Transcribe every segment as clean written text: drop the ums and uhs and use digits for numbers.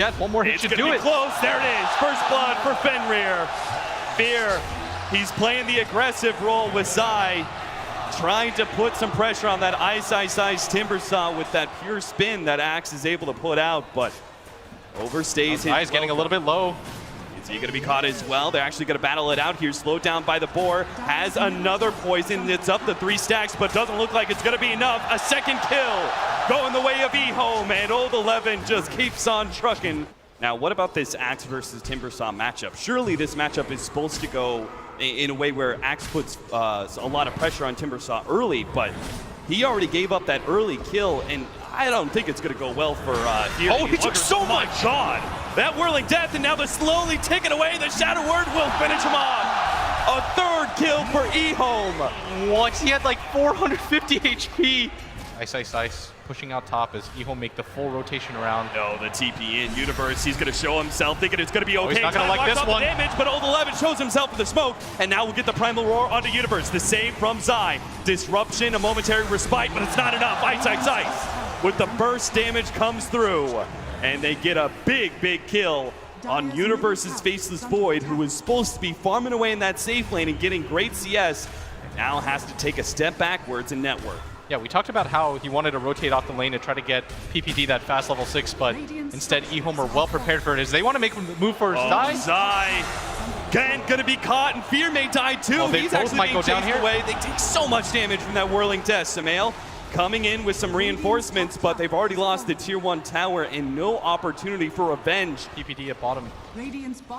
Yeah, one more hit should do it. Close. There it is. First blood for Fenrir. Fear. He's playing the aggressive role with Zai, trying to put some pressure on that ice timber saw with that pure spin that Axe is able to put out, but overstays his. Zai's getting a little bit low. Is he going to be caught as well? They're actually going to battle it out here. Slowed down by the boar. Has another poison. It's up to 3 stacks, but doesn't look like it's going to be enough. A second kill going the way of EHOME, and Old 11 just keeps on trucking. Now, what about this Axe versus Timbersaw matchup? Surely this matchup is supposed to go in a way where Axe puts a lot of pressure on Timbersaw early, but he already gave up that early kill, and I don't think it's going to go well for here. Oh, he took so much! My God! That whirling death, and now they're slowly taking away. The Shadow Word will finish him off. A third kill for EHOME. What? He had like 450 HP. Ice. Pushing out top as EHOME make the full rotation around. No, the TP in Universe. He's going to show himself, thinking it's going to be okay. He's not going to like this one. Damage, but Old 11 shows himself with the smoke, and now we'll get the Primal Roar onto Universe. The save from Zai. Disruption, a momentary respite, but it's not enough. Ice. With the burst damage comes through, and they get a big kill on Universe's Faceless Void, who was supposed to be farming away in that safe lane and getting great CS, and now has to take a step backwards in network. Yeah, we talked about how he wanted to rotate off the lane to try to get PPD that fast level 6, but instead EHOME are well prepared for it as they want to make a move for Zai. Zai, again, gonna be caught, and Fear may die too. Oh, He's both actually might being go down chased here. away. They take so much damage from that whirling death. Samael coming in with some reinforcements, but they've already lost the tier 1 tower and no opportunity for revenge. PPD at bottom.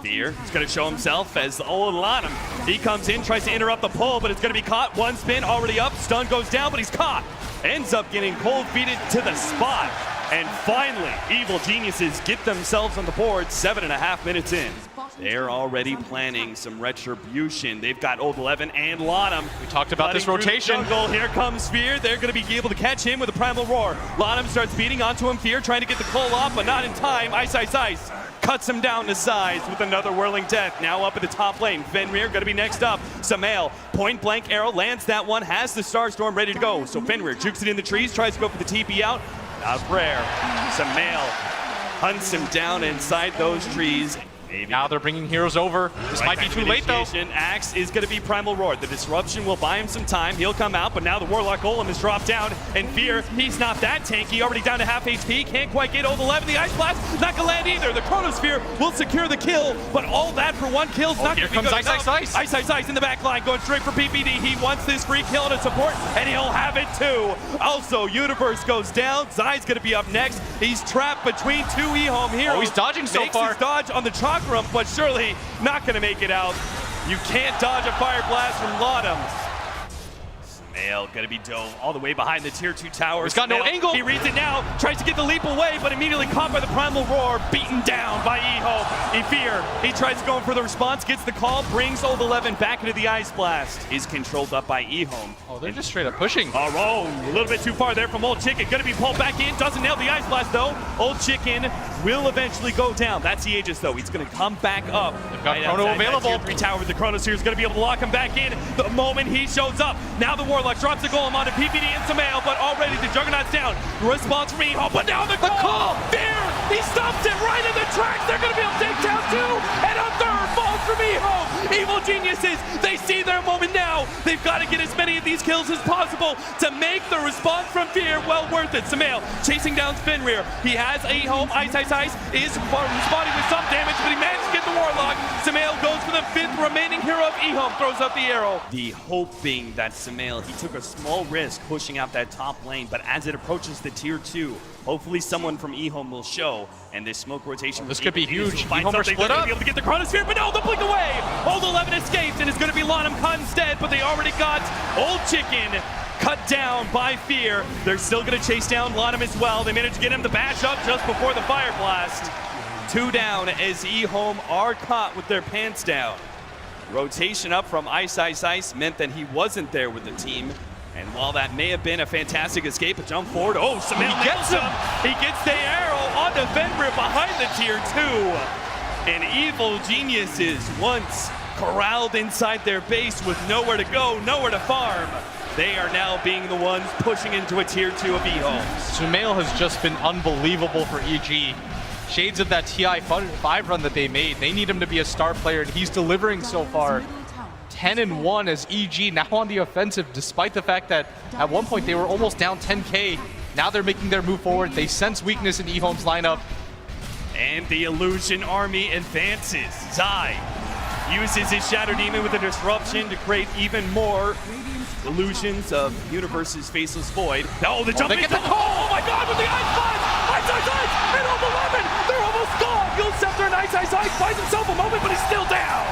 Fear is going to show himself as Old Lanham. He comes in, tries to interrupt the pull, but it's going to be caught. One spin, already up. Stun goes down, but he's caught. Ends up getting cold feeted to the spot. And finally, Evil Geniuses get themselves on the board 7.5 minutes in. They're already planning some retribution. They've got Old 11 and Lanham. We talked about this rotation. Here comes Fear. They're going to be able to catch him with a Primal Roar. Lanham starts beating onto him. Fear trying to get the pull off, but not in time. Ice. Cuts him down to size with another whirling death. Now up at the top lane. Fenrir going to be next up. Samael, point blank arrow, lands that one, has the Starstorm ready to go. So Fenrir jukes it in the trees, tries to go for the TP out. Not rare. Samael hunts him down inside those trees. Maybe. Now they're bringing heroes over. This might be too late though. Axe is going to be Primal Roar. The disruption will buy him some time. He'll come out, but now the Warlock Golem is dropped down. And Fear, he's not that tanky. Already down to half HP. Can't quite get Old 11. The Ice Blast not going to land either. The Chronosphere will secure the kill, but all that for one kill is not going to be good enough. Ice in the back line, going straight for PPD. He wants this free kill to support, and he'll have it too. Also, Universe goes down. Zai's going to be up next. He's trapped between 2 EHOME heroes. Oh, he's dodging so far. Makes his dodge on the chalk room, but surely not going to make it out. You can't dodge a fire blast from Lanham. Samael going to be dove all the way behind the tier 2 tower. He's got no angle. He reads it now, tries to get the leap away, but immediately caught by the Primal Roar, beaten down by EHOME. Fear, he tries to go in for the response, gets the call, brings Old 11 back into the Ice Blast. He's controlled up by EHOME. Oh, they're just straight up pushing. Oh, a little bit too far there from Old Chicken. Going to be pulled back in, doesn't nail the Ice Blast though. Old Chicken will eventually go down. That's the Aegis though. He's going to come back up. They've got Chrono available. Tier 3 tower with the Chronosphere is going to be able to lock him back in the moment he shows up. Now the Warlock drops the golem onto PPD and Samael, but already the Juggernaut's down. Response from EHOME, but now the call! Fear! He stops it right in the tracks! They're going to be able to take down 2, and a third falls from EHOME! Evil Geniuses, they see their moment now! They've got to get as many of these kills as possible to make the response from Fear well worth it. Samael chasing down Fenrir. He has EHOME, Ice, is responding with some damage, but he managed to get the Warlock. Samael goes for the 5th remaining hero of EHOME, throws out the arrow. The hope being that Samael, he took a small risk pushing out that top lane, but as it approaches the tier 2, hopefully someone from EHOME will show, and this smoke rotation. This could be huge. EHOME are split up. Be able to get the Chronosphere, but no, they'll blink away. Old 11 escapes, and it's going to be Lanham caught instead, but they already got Old Chicken cut down by Fear. They're still going to chase down Lanham as well. They managed to get him to bash up just before the Fire Blast. 2 down as EHOME are caught with their pants down. Rotation up from Ice meant that he wasn't there with the team. And while that may have been a fantastic escape, a jump forward, Samael gets him. He gets the arrow onto Fenrir behind the tier 2. And Evil Geniuses, once corralled inside their base with nowhere to go, nowhere to farm, they are now being the ones pushing into a tier 2 of EHOME. Samael has just been unbelievable for EG. shades of that TI5 run that they made. They need him to be a star player, and he's delivering so far. 10-1 as EG now on the offensive, despite the fact that at one point they were almost down 10K. Now they're making their move forward. They sense weakness in EHOME's lineup. And the Illusion Army advances. Zai uses his Shatter Demon with a disruption to create even more illusions of Universe's Faceless Void. Oh, the jump they get the call! Oh my god, with the Ice Blast! Ice! And on the 11! They're almost gone! Gil Scepter and Ice finds himself a moment, but he's still down!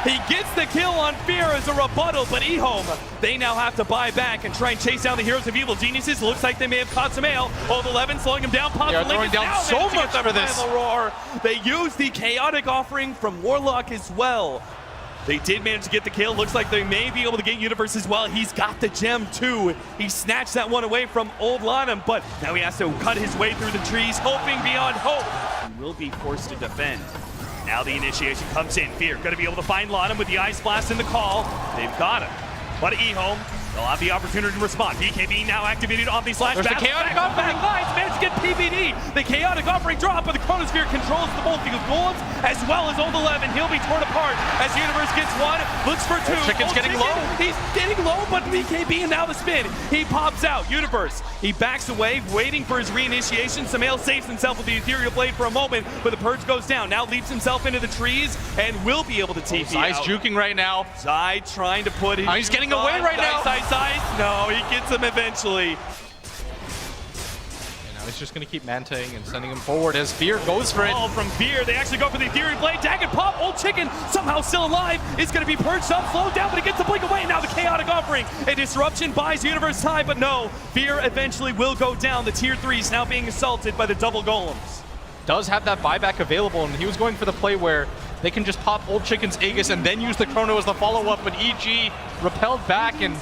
He gets the kill on Fear as a rebuttal, but EHOME, they now have to buy back and try and chase down the Heroes of Evil Geniuses. Looks like they may have caught Samael. Old 11 slowing him down. They are throwing down so much for this. Roar. They use the Chaotic Offering from Warlock as well. They did manage to get the kill. Looks like they may be able to get Universe as well. He's got the gem too. He snatched that one away from Old Lanham, but now he has to cut his way through the trees, hoping beyond hope. He will be forced to defend. Now the initiation comes in. Fear going to be able to find Lanham with the Ice Blast in the call. They've got him. But EHOME, they'll have the opportunity to respond. BKB now activated on the slash. There's the Chaotic Offering. Managed to get PBD. The Chaotic Offering drop, but the Chronosphere controls the both of golems as well as Old 11. He'll be torn apart as Universe gets one. Looks for two. Chicken's getting low. He's getting low, but BKB and now the spin. He pops out. Universe. He backs away, waiting for his reinitiation. Samael saves himself with the Ethereal Blade for a moment, but the Purge goes down. Now leaps himself into the trees and will be able to TP Zai's out. juking right now. Zai trying to put his... he's getting away right now. No, he gets him eventually. And now he's just going to keep mantaing and sending him forward as Fear goes for it. Oh, from Fear, they actually go for the Ethereal Blade. Dagged pop, Old Chicken somehow still alive. Is going to be purged up, slowed down, but he gets the blink away. Now the Chaotic Offering. A disruption buys Universe time, but no. Fear eventually will go down. The tier 3s now being assaulted by the double golems. Does have that buyback available, and he was going for the play where they can just pop Old Chicken's Aegis and then use the Chrono as the follow-up, but EG repelled back, and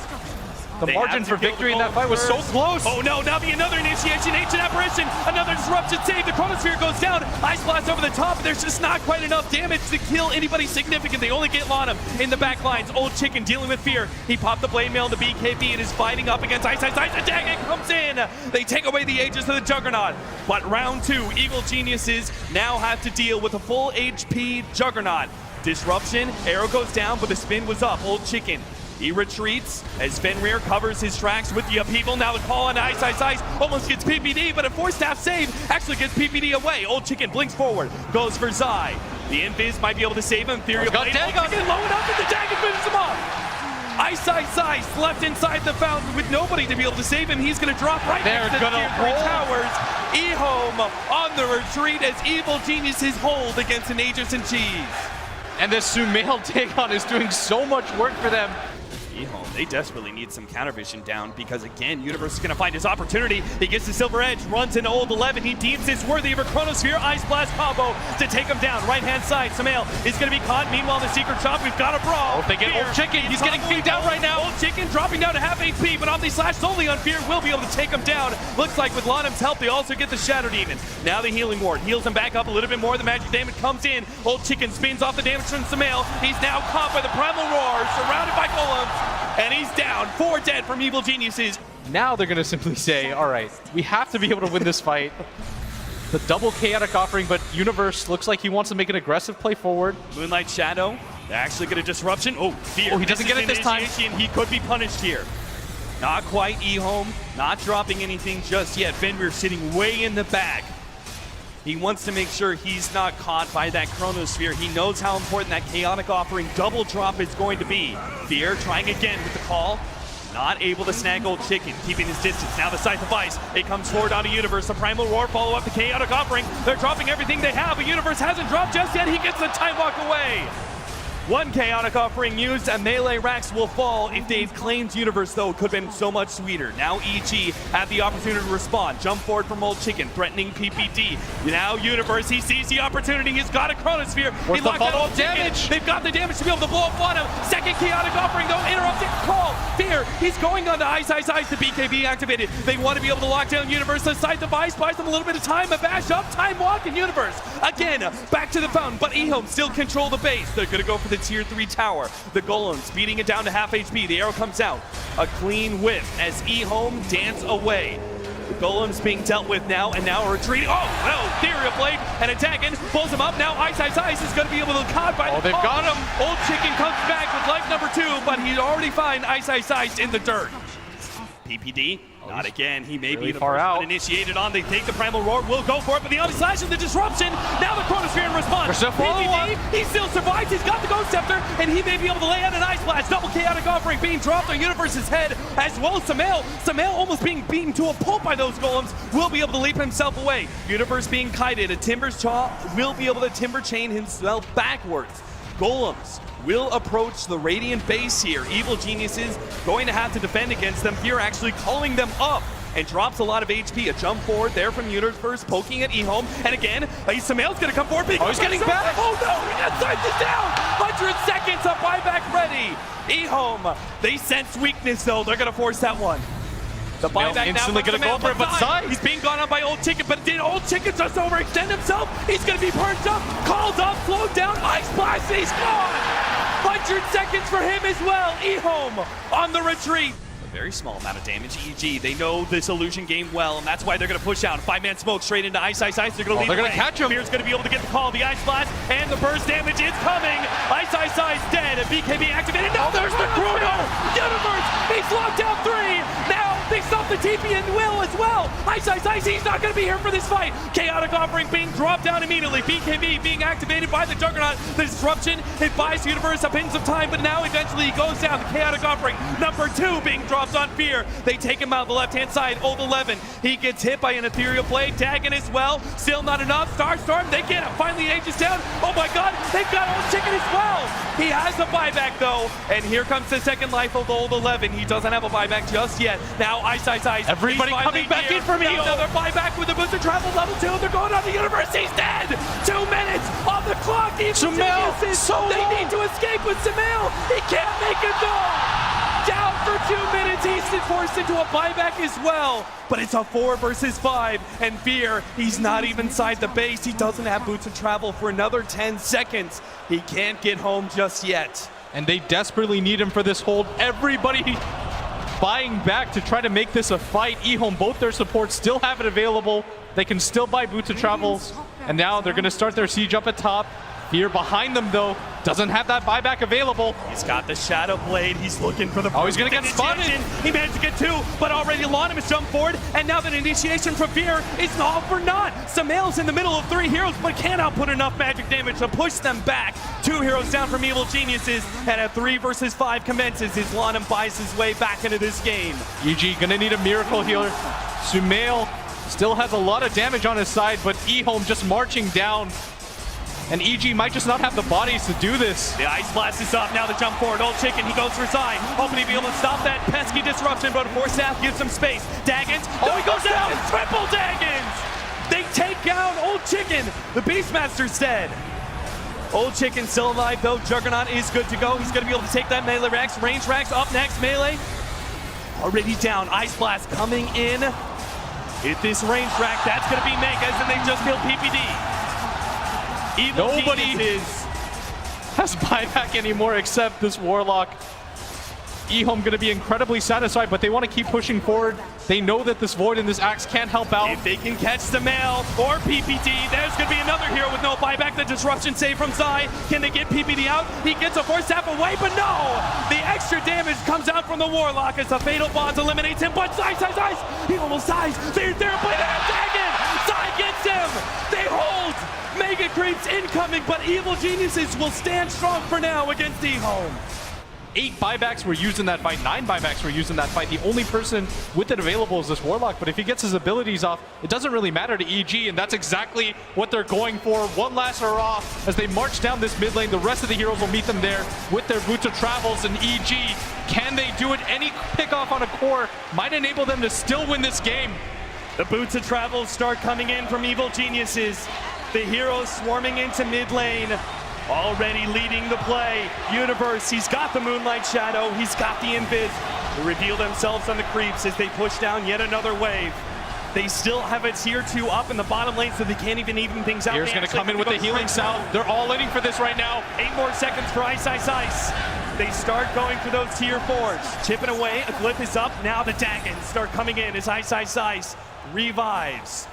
the margin for victory in that fight was so close. Oh no, now be another initiation, Ancient Apparition, another disruption save, the Chronosphere goes down, Ice Blast over the top, but there's just not quite enough damage to kill anybody significant. They only get Lanham in the back lines. Old Chicken dealing with Fear. He popped the Blade Mail into BKB and is fighting up against Ice. The Daggett comes in. They take away the Aegis of the Juggernaut. But round 2, Evil Geniuses now have to deal with a full HP Juggernaut. Disruption, arrow goes down, but the spin was up. Old Chicken. He retreats as Fenrir covers his tracks with the upheaval. Now the call on Ice almost gets PPD, but a 4-staff save actually gets PPD away. Old Chicken blinks forward, goes for Zai. The Invis might be able to save him. Ethereal Blade, Old Chicken low enough that the Daggett finishes him off. Ice left inside the fountain with nobody to be able to save him. He's going to drop right next to the tier 3 towers. EHOME on the retreat as Evil Geniuses hold against an Aegis and Cheese. And this Sumail take-on is doing so much work for them. EHOME, they desperately need some counter vision down because, again, Universe is going to find his opportunity. He gets the Silver Edge, runs into Old 11. He deems it's worthy of a Chronosphere Ice Blast combo to take him down. Right-hand side, Samael is going to be caught. Meanwhile, the Secret Shop, we've got a brawl. If they get Old Chicken, he's getting feed down right now. Old Chicken dropping down to half HP, but Omni Slash solely on Fear will be able to take him down. Looks like with Lanham's help, they also get the Shatter Demon. Now the Healing Ward heals him back up a little bit more. The magic damage comes in. Old Chicken spins off the damage from Samael. He's now caught by the Primal Roar, surrounded by golems, and he's down. 4 dead from Evil Geniuses. Now they're going to simply say, all right, we have to be able to win this fight. The double Chaotic Offering, but Universe looks like he wants to make an aggressive play forward. Moonlight Shadow, they're actually get a disruption. Oh, Fear. Oh, he doesn't get it this time. He could be punished here. Not quite EHOME, not dropping anything just yet. Fenrir sitting way in the back. He wants to make sure he's not caught by that Chronosphere. He knows how important that Chaotic Offering double drop is going to be. Fear trying again with the call. Not able to snag Old Chicken, keeping his distance. Now the Scythe of Ice. It comes forward onto Universe. The Primal Roar follow up the Chaotic Offering. They're dropping everything they have, but Universe hasn't dropped just yet. He gets the Time Walk away. One Chaotic Offering used, and melee racks will fall. If they've claimed Universe, though, it could have been so much sweeter. Now EG had the opportunity to respond. Jump forward from Old Chicken, threatening PPD. Now Universe, he sees the opportunity. He's got a Chronosphere. Where's he the locked out follow-up Old Chicken. damage? They've got the damage to be able to blow up on him. Second Chaotic Offering, though, interrupted. Call. Fear. He's going on to Ice. The BKB activated. They want to be able to lock down Universe. The Scythe of Ice buys them a little bit of time. A bash up, Time Walk, and Universe. Again, back to the fountain, but EHOME still control the base. They're going to go for the tier 3 tower. The Golems beating it down to half HP. The arrow comes out. A clean whiff as EHOME dance away. The Golem's being dealt with now, and now retreating. Oh, no, Ethereal Blade and attacking, pulls him up. Now Ice is going to be able to caught by the they've got him. Old Chicken comes back with life number 2, but he'd already find Ice in the dirt. PPD, not again. He may be the far first out. one initiated on. They take the Primal Roar, will go for it, but the Anti-Slash and the Disruption. Now the Chronosphere in response. PPD, he still survives. He's got the Ghost Scepter, and he may be able to lay out an Ice Blast. Double Chaotic Offering being dropped on Universe's head, as well as Samael. Samael almost being beaten to a pulp by those Golems, will be able to leap himself away. Universe being kited. A Timber's Chaw will be able to Timber Chain himself backwards. Golems will approach the Radiant base here. Evil Geniuses going to have to defend against them. Fear actually calling them up and drops a lot of HP. A jump forward there from Universe, poking at EHOME. And again, Samael's going to come forward. He's getting back. Oh no, he got sized down. 100 seconds of buyback ready. EHOME, they sense weakness though. They're going to force that one. The buyback instantly now going to go for it, but Sai. He's being gone on by Old Chicken, but did Old Chicken just overextend himself? He's going to be perched up, called up, slowed down, Ice Blast, he's gone! 100 seconds for him as well. EHOME on the retreat. A very small amount of damage. EG, they know this illusion game well, and that's why they're going to push out. 5-man smoke straight into Ice. They're going to lead they're the going to catch him. Fear's going to be able to get the call. The Ice Blast and the burst damage is coming. Ice dead. And BKB activated. No, there's the Chrono. Universe, he's locked down 3. Now they stop the TP and will as well. Ice, he's not going to be here for this fight. Chaotic Offering being dropped down immediately. BKB being activated by the Juggernaut. The disruption, it buys Universe a pins of time, but now eventually he goes down. The Chaotic Offering, number 2 being dropped on Fear. They take him out the left-hand side. Old 11, he gets hit by an Ethereal Blade. Dagon as well. Still not enough. Starstorm, they get him. Finally ages down. Oh my god, they've got Old Chicken as well. He has a buyback though, and here comes the second life of Old 11. He doesn't have a buyback just yet. Now Ice. Everybody coming back in for me. Another buyback with the booster travel level 2. They're going on the Universe. He's dead. 2 minutes on the clock. Samael, they need to escape with Samael. He can't make it though. Down for 2 minutes. He's forced into a buyback as well. But it's a 4 versus 5. And Fear, he's not even inside the base. He doesn't have boots of travel for another 10 seconds. He can't get home just yet. And they desperately need him for this hold. Everybody buying back to try to make this a fight. EHOME, both their supports still have it available. They can still buy boots of travels. And now they're going to start their siege up at top. Fear behind them, though, doesn't have that buyback available. He's got the Shadow Blade. He's looking for the he's going to get spotted. He managed to get 2, but already Anonymous jumped forward, and now that initiation from Fear is all for naught. Samael's in the middle of 3 heroes, but cannot put enough magic damage to push them back. 2 heroes down from Evil Geniuses, and a 3 versus 5 commences as Lanham buys his way back into this game. EG going to need a miracle healer. Samael still has a lot of damage on his side, but EHOME just marching down. And EG might just not have the bodies to do this. The Ice Blast is up. Now the jump forward. Old Chicken, he goes for side. Hoping to be able to stop that pesky disruption, but Force Staff gives him space. Dagons. Oh, he goes down. Triple Dagons. They take down Old Chicken. The Beastmaster's dead. Old Chicken still alive, though. Juggernaut is good to go. He's going to be able to take that melee Rax. Range Rax up next. Melee already down. Ice Blast coming in. Hit this range rack. That's going to be Megas, and they just killed PPD. Nobody has buyback anymore except this Warlock. EHOME going to be incredibly satisfied, but they want to keep pushing forward. They know that this Void and this Axe can't help out. If they can catch Samael or PPD, there's going to be another hero with no buyback. The disruption save from Sai. Can they get PPD out? He gets a Force Staff away, but no! The extra damage comes out from the Warlock as the Fatal Bonds eliminates him, but Sai! He almost dies. They're playing that Dragon! Sai gets him! They hold! Mega Creeps incoming, but Evil Geniuses will stand strong for now against EHOME. 8 buybacks were used in that fight, 9 buybacks were used in that fight. The only person with it available is this Warlock, but if he gets his abilities off, it doesn't really matter to EG, and that's exactly what they're going for. One last hurrah as they march down this mid lane. The rest of the heroes will meet them there with their boots of travels, and EG, can they do it? Any pickoff on a core might enable them to still win this game. The boots of travels start coming in from Evil Geniuses. The heroes swarming into mid lane. Already leading the play. Universe, he's got the Moonlight Shadow, he's got the Invis. They reveal themselves on the creeps as they push down yet another wave. They still have a tier 2 up in the bottom lane, so they can't even things out. Here's going to come in with the healing salve. They're all in for this right now. 8 more seconds for Ice. They start going for those tier 4s. Chipping away, a glyph is up. Now the Dagons start coming in as Ice revives.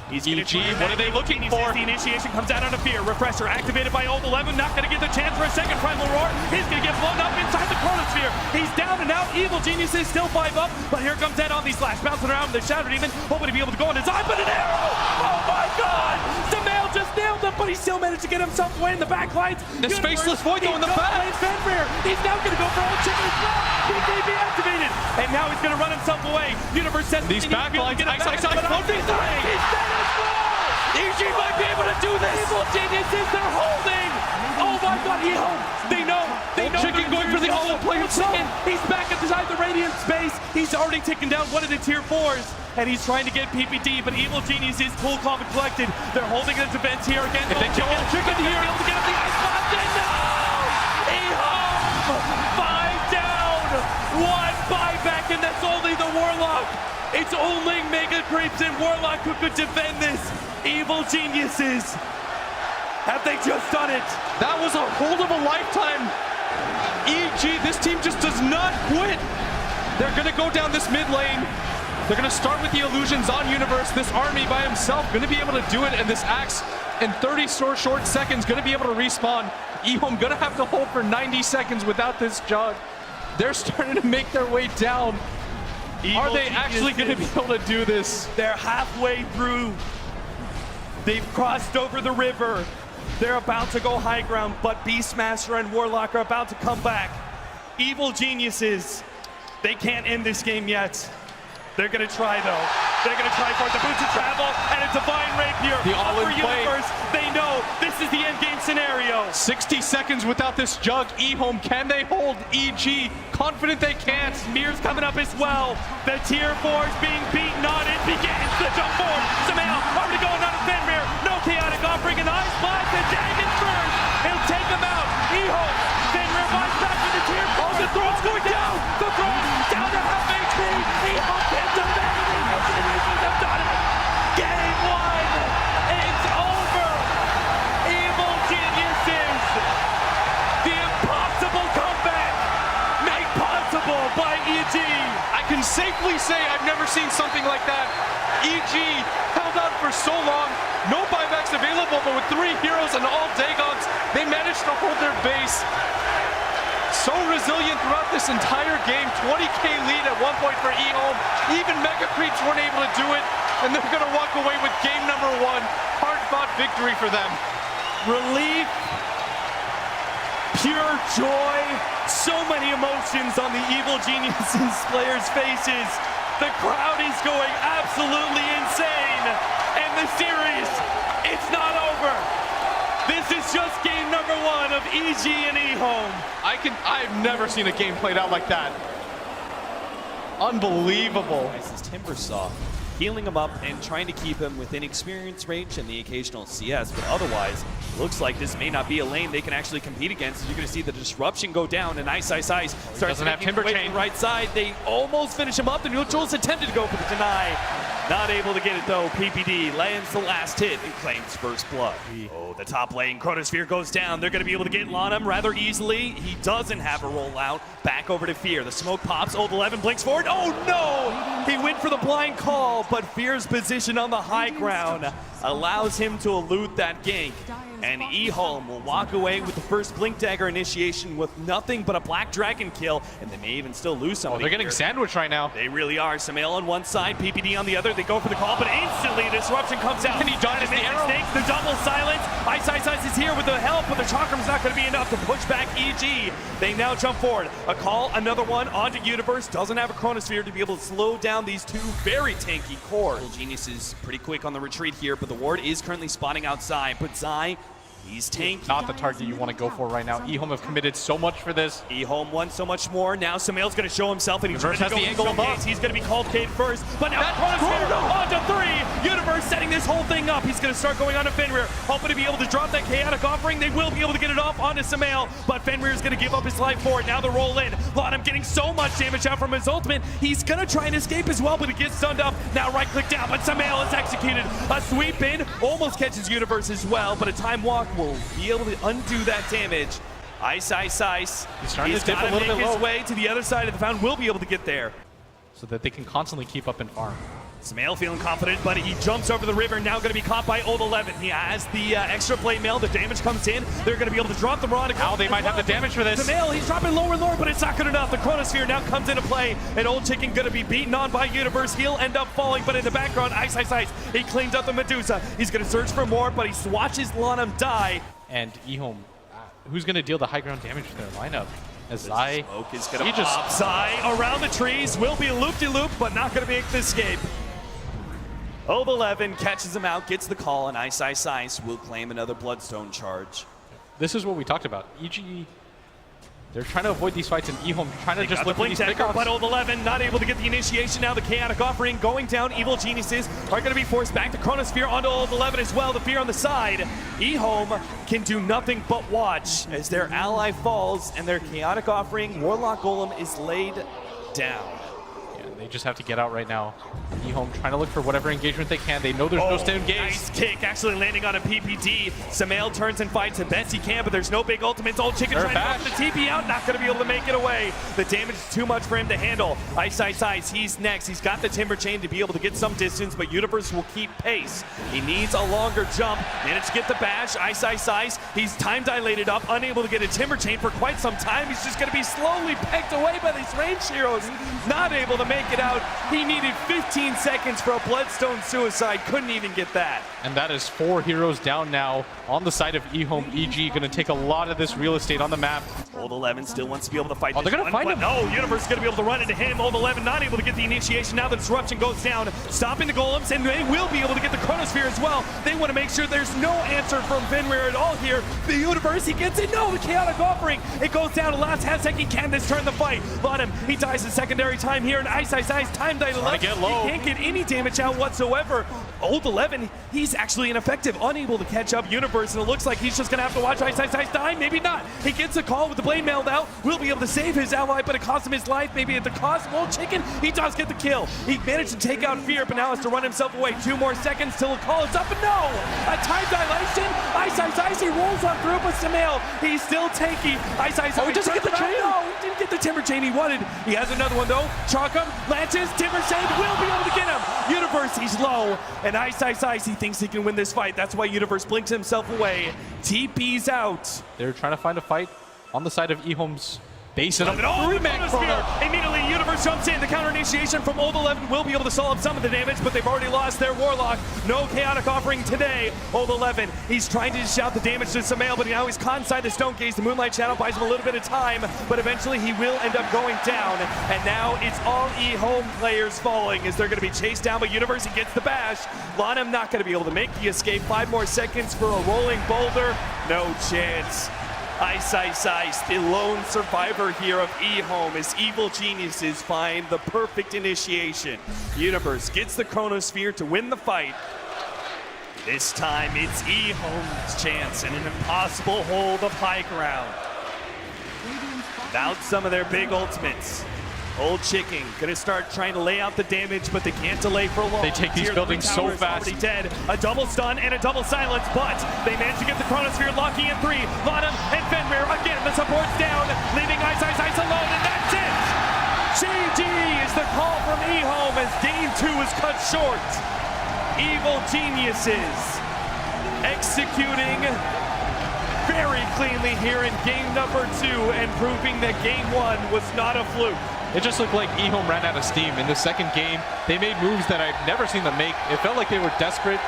He's gonna EG, try what are they looking for? The initiation comes out on a fear. Refresher activated by old 11. Not going to get the chance for a second primal roar. He's going to get blown up inside the chronosphere. He's down and out. Evil Geniuses still 5 up. But here comes Ed on these slash. Bouncing around with the Shadow Demon. Hoping to be able to go on his eye. But an arrow! Oh my god! Samael just nailed him, but he still managed to get himself away in the back lines. This faceless void though in the back. He's now going to go for old chicken as well. He may be activated. And now he's going to run himself away. Universe says these back lines. He's dead as well. EG might be able to do this. Evil Geniuses, they're holding. Oh my god, EHOME. They know. Chicken going for the all player chicken. He's back inside the Radiant space. He's already taken down one of the tier 4s. And he's trying to get PPD, but Evil Geniuses, cool, calm, and collected. They're holding the defense here again. If they kill chicken here, able to get up the ice box. And no! EHOME! 5 down. 1 buyback, and that's only the Warlock. It's only Mega Creeps and Warlock who could defend this. Evil Geniuses. Have they just done it? That was a hold of a lifetime. EG, this team just does not quit. They're gonna go down this mid lane. They're gonna start with the illusions on Universe. This army by himself gonna be able to do it, and this Axe in 30 short seconds gonna be able to respawn. EHOME gonna have to hold for 90 seconds without this jug. They're starting to make their way down. Are they actually gonna be able to do this? They're halfway through. They've crossed over the river. They're about to go high ground, but Beastmaster and Warlock are about to come back. Evil Geniuses, they can't end this game yet. They're gonna try though. They're gonna try for it. The boots of travel and a divine rapier. The all-in play. Universe, they know this is the end game scenario. 60 seconds without this jug. EHOME, can they hold EG? Confident they can't. Mir's coming up as well. The tier 4s being beaten on. It begins. The jump forward. Samael already going on a Fenrir. No chaotic offering, and Ice Blast and Dragon first. He'll take him out. EHOME. Fenrir buys back to the tier 4. The throne's going down. The throne down to half HP. EHOME can't defend it. Have done it. Game 1. It's over. Evil Geniuses. The impossible comeback made possible by EG. I can safely say I've never seen something like that. EG held out for so long. No buybacks available, but with 3 heroes and all Dagons, they managed to hold their base. So resilient throughout this entire game. 20k lead at one point for EHOME. Even Mega Creeps weren't able to do it, and they're going to walk away with game number 1. Hard-fought victory for them. Relief, pure joy, so many emotions on the Evil Geniuses players' faces. The crowd is going absolutely insane, and the series, it's not over. This is just game number 1 of EG and EHOME. I've never seen a game played out like that. Unbelievable. This is Timbersaw healing him up and trying to keep him within experience range and the occasional CS, but otherwise, looks like this may not be a lane they can actually compete against. You're going to see the disruption go down, and Ice starts have Timber away Chain. from the right side. They almost finish him up. The neutrals attempted to go for the deny. Not able to get it though. PPD lands the last hit and claims first blood. Oh, the top lane Chronosphere goes down. They're going to be able to get Lanham rather easily. He doesn't have a rollout. Back over to Fear. The smoke pops. Old 11 blinks forward. Oh no! He went for the blind call, but Fear's position on the high ground allows him to elude that gank. And EHOME will walk away with the first Blink Dagger initiation with nothing but a Black Dragon kill, and they may even still lose somebody. They're getting sandwiched right now. They really are. Samael on one side, PPD on the other. They go for the call, but instantly a disruption comes out. And he dodges the arrow. Mistakes, the double silence. Ice is here with the help, but the Chakram's not going to be enough to push back EG. They now jump forward. A call, another one onto Universe. Doesn't have a Chronosphere to be able to slow down these 2 very tanky cores. Genius is pretty quick on the retreat here, but the ward is currently spotting outside. But Zai, he's tanky. Not the target you want to go for right now. EHOME have committed so much for this. EHOME won so much more. Now Samael's going to show himself, and he's going to has go the angle above. He's going to be called Cade first, but now Chronosphere onto 3. Universe setting this whole thing up. He's going to start going on to Fenrir, hoping to be able to drop that chaotic offering. They will be able to get it off onto Samael, but Fenrir is going to give up his life for it. Now the roll in. Lanham getting so much damage out from his ultimate. He's going to try and escape as well, but he gets stunned up. Now right click down, but Samael is executed. A sweep in, almost catches Universe as well, but a time walk will be able to undo that damage. Ice. He's trying He's to dip got a to little make bit his low way to the other side of the fountain. Will be able to get there. so that they can constantly keep up and farm. Samael feeling confident, but he jumps over the river, now going to be caught by Old 11. He has the extra plate mail, the damage comes in. They're going to be able to drop the Rod. Now they might have the damage for this. Samael, he's dropping lower and lower, but it's not good enough. The Chronosphere now comes into play, and Old Chicken going to be beaten on by Universe. He'll end up falling, but in the background, Ice. He cleans up the Medusa. He's going to search for more, but he watches Lanham die. And EHOME, who's going to deal the high ground damage to their lineup? As Zai, Smoke is going to pop. Zai around the trees, will be loop-de-loop, but not going to make the escape. Old 11 catches him out, gets the call, and Ice will claim another Bloodstone charge. This is what we talked about. EG, they're trying to avoid these fights, and EHOME trying to just look for these pickoffs. But Old 11 not able to get the initiation. Now the Chaotic Offering going down. Evil Geniuses are going to be forced back. The Chronosphere onto Old 11 as well. The Fear on the side. EHOME can do nothing but watch as their ally falls, and their Chaotic Offering Warlock Golem is laid down. They just have to get out right now. EHOME trying to look for whatever engagement they can. They know there's no stay engaged. Nice kick, actually landing on a PPD. Samael turns and fights the best he can, but there's no big ultimates. Old Chicken trying to pop the TP out, not going to be able to make it away. The damage is too much for him to handle. Ice, he's next. He's got the Timber Chain to be able to get some distance, but Universe will keep pace. He needs a longer jump. Managed to get the bash. Ice. He's time dilated up, unable to get a Timber Chain for quite some time. He's just going to be slowly pecked away by these range heroes. Not able to make it out. He needed 15 seconds for a Bloodstone suicide. Couldn't even get that. And that is 4 heroes down now on the side of EHOME. EG going to take a lot of this real estate on the map. Old 11 still wants to be able to fight. Oh, they're going to find him. No, Universe is going to be able to run into him. Old 11 not able to get the initiation. Now the disruption goes down, stopping the golems, and they will be able to get the Chronosphere as well. They want to make sure there's no answer from Fenrir at all here. The Universe, he gets it. No, the Chaotic Offering. It goes down to last half second. Can this turn the fight? Lanham, he dies in secondary time here, and Ice, time died left. Get low. He can't get any damage out whatsoever. Old 11, he's actually ineffective, unable to catch up Universe, and it looks like he's just going to have to watch Ice die. Maybe not. He gets a call with the blade mailed out. Will be able to save his ally, but it costs him his life. Maybe at the cost of Old Chicken, he does get the kill. He managed to take out Fear, but now has to run himself away. 2 more seconds till the call is up, and no! A time dilation. Ice, he rolls on through, but Samael, he's still tanky. Ice, oh, he doesn't get the chain. No, he didn't get the Timber Chain he wanted. He has another one though. Chalk him, Lances, Timber Chain will be able to get him. Universe, he's low, and Ice, he thinks he can win this fight. That's why Universe blinks himself away. TP's out. They're trying to find a fight on the side of EHOME's base. And immediately Universe jumps in. The counter initiation from Old 11 will be able to solve some of the damage, but they've already lost their Warlock. No Chaotic Offering today. Old 11, he's trying to dish out the damage to Samael, but now he's caught inside the Stone Gaze. The Moonlight Shadow buys him a little bit of time, but eventually he will end up going down. And now it's all EHOME players falling as they're going to be chased down by Universe. He gets the bash. Lanham not going to be able to make the escape. 5 more seconds for a rolling boulder. No chance. Ice, the lone survivor here of EHOME as Evil Geniuses find the perfect initiation. Universe gets the Chronosphere to win the fight. This time it's EHOME's chance and an impossible hold of high ground. Without some of their big ultimates. Old Chicken gonna start trying to lay out the damage, but they can't delay for long. They take these buildings so fast. Already dead. A double stun and a double silence, but they manage to get the Chronosphere locking in 3. Lanham and Fenrir again. The support's down, leaving Ice alone, and that's it. GG is the call from EHOME as Game 2 is cut short. Evil Geniuses executing very cleanly here in game number 2 and proving that game 1 was not a fluke. It just looked like EHOME ran out of steam. In the second game, they made moves that I've never seen them make. It felt like they were desperate.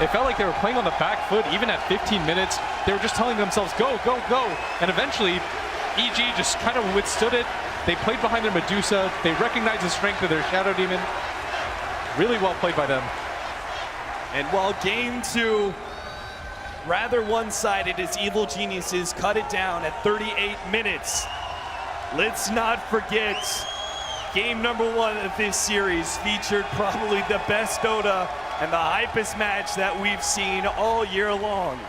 It felt like they were playing on the back foot. Even at 15 minutes, they were just telling themselves, go, go, go. And eventually, EG just kind of withstood it. They played behind their Medusa. They recognized the strength of their Shadow Demon. Really well played by them. And while game 2, rather one-sided as Evil Geniuses cut it down at 38 minutes, let's not forget game number 1 of this series featured probably the best Dota and the hypest match that we've seen all year long.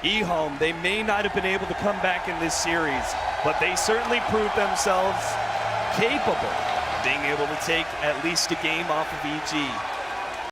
EHOME, they may not have been able to come back in this series, but they certainly proved themselves capable of being able to take at least a game off of EG.